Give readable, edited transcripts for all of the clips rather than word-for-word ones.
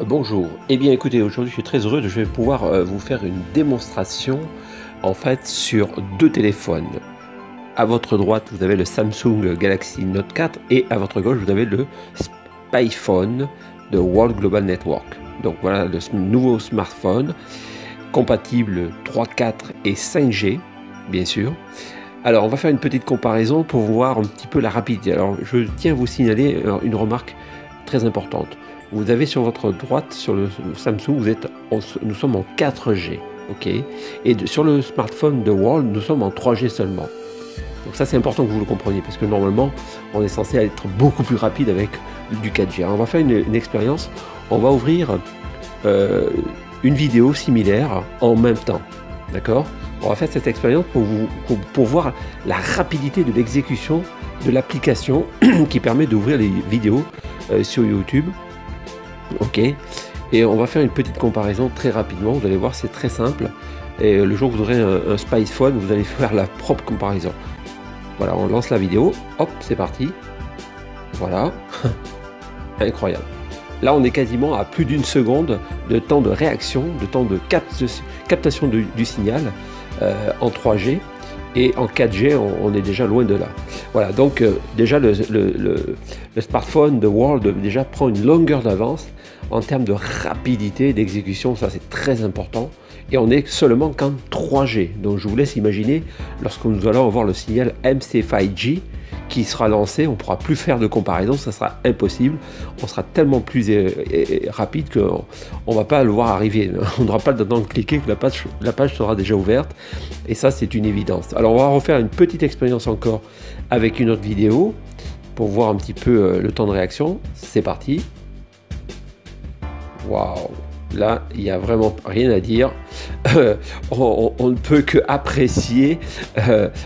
Bonjour, eh bien écoutez, aujourd'hui je suis très heureux, je vais pouvoir vous faire une démonstration en fait sur deux téléphones. À votre droite vous avez le Samsung Galaxy Note 4 et à votre gauche vous avez le SpyPhone de World Global Network. Donc voilà le nouveau smartphone compatible 3, 4 et 5G bien sûr. Alors on va faire une petite comparaison pour voir un petit peu la rapidité. Alors je tiens à vous signaler une remarque très importante. Vous avez sur votre droite, sur le Samsung, nous sommes en 4G, ok. Et sur le smartphone de World, nous sommes en 3G seulement. Donc ça c'est important que vous le compreniez, parce que normalement, on est censé être beaucoup plus rapide avec du 4G. Alors, on va faire une expérience, on va ouvrir une vidéo similaire en même temps, d'accord. On va faire cette expérience pour voir la rapidité de l'exécution de l'application qui permet d'ouvrir les vidéos sur YouTube. Ok, et on va faire une petite comparaison très rapidement, vous allez voir c'est très simple, et le jour où vous aurez un SpyPhone, vous allez faire la propre comparaison. Voilà, on lance la vidéo, hop, c'est parti, voilà, incroyable. Là on est quasiment à plus d'une seconde de temps de réaction, de temps de captation du signal en 3G, et en 4G on est déjà loin de là. Voilà, donc déjà le smartphone de World déjà prend une longueur d'avance en termes de rapidité d'exécution, ça c'est très important, et on est seulement qu'en 3G. Donc je vous laisse imaginer lorsque nous allons avoir le signal MC5G qui sera lancé, on ne pourra plus faire de comparaison, ça sera impossible, on sera tellement plus rapide qu'on ne va pas le voir arriver, on n'aura pas le temps de cliquer que la page sera déjà ouverte, et ça c'est une évidence. Alors on va refaire une petite expérience encore avec une autre vidéo pour voir un petit peu le temps de réaction. C'est parti. Waouh, là il n'y a vraiment rien à dire. On ne peut que apprécier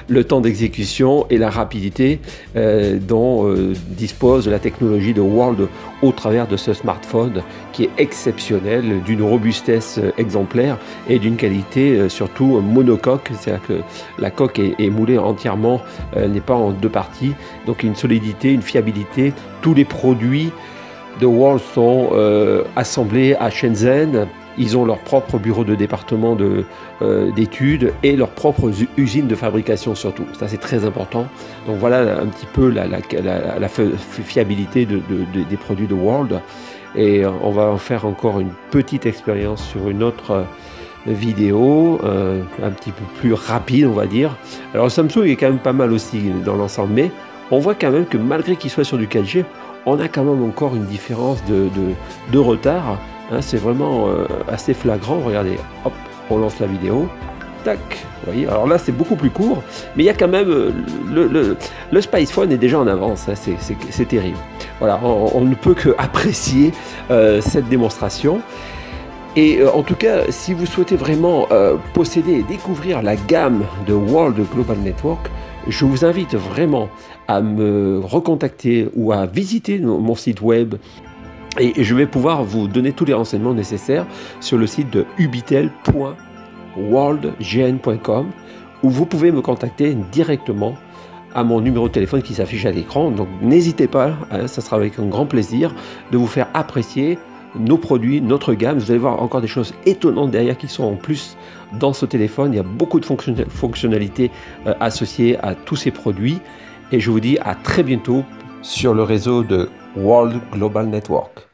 le temps d'exécution et la rapidité dont dispose la technologie de World au travers de ce smartphone qui est exceptionnel, d'une robustesse exemplaire et d'une qualité surtout monocoque, c'est-à-dire que la coque est moulée entièrement, n'est pas en deux parties, donc une solidité, une fiabilité. Tous les produits de World sont assemblés à Shenzhen. Ils ont leur propre bureau de département d'études et leurs propres usines de fabrication surtout. Ça c'est très important. Donc voilà un petit peu la fiabilité des produits de World. Et on va en faire encore une petite expérience sur une autre vidéo, un petit peu plus rapide on va dire. Alors Samsung est quand même pas mal aussi dans l'ensemble, mais on voit quand même que malgré qu'il soit sur du 4G, on a quand même encore une différence de retard. Hein, c'est vraiment assez flagrant. Regardez, hop, on lance la vidéo, tac, vous voyez. Alors là c'est beaucoup plus court, mais il y a quand même le SpyPhone est déjà en avance, hein, c'est terrible. Voilà, on ne peut que apprécier cette démonstration. Et en tout cas, si vous souhaitez vraiment posséder et découvrir la gamme de World Global Network, je vous invite vraiment à me recontacter ou à visiter mon site web. Et je vais pouvoir vous donner tous les renseignements nécessaires sur le site de ubitel.worldgn.com, où vous pouvez me contacter directement à mon numéro de téléphone qui s'affiche à l'écran. Donc n'hésitez pas, hein, ça sera avec un grand plaisir de vous faire apprécier nos produits, notre gamme. Vous allez voir encore des choses étonnantes derrière qui sont en plus dans ce téléphone. Il y a beaucoup de fonctionnalités associées à tous ces produits. Et je vous dis à très bientôt sur le réseau de World Global Network.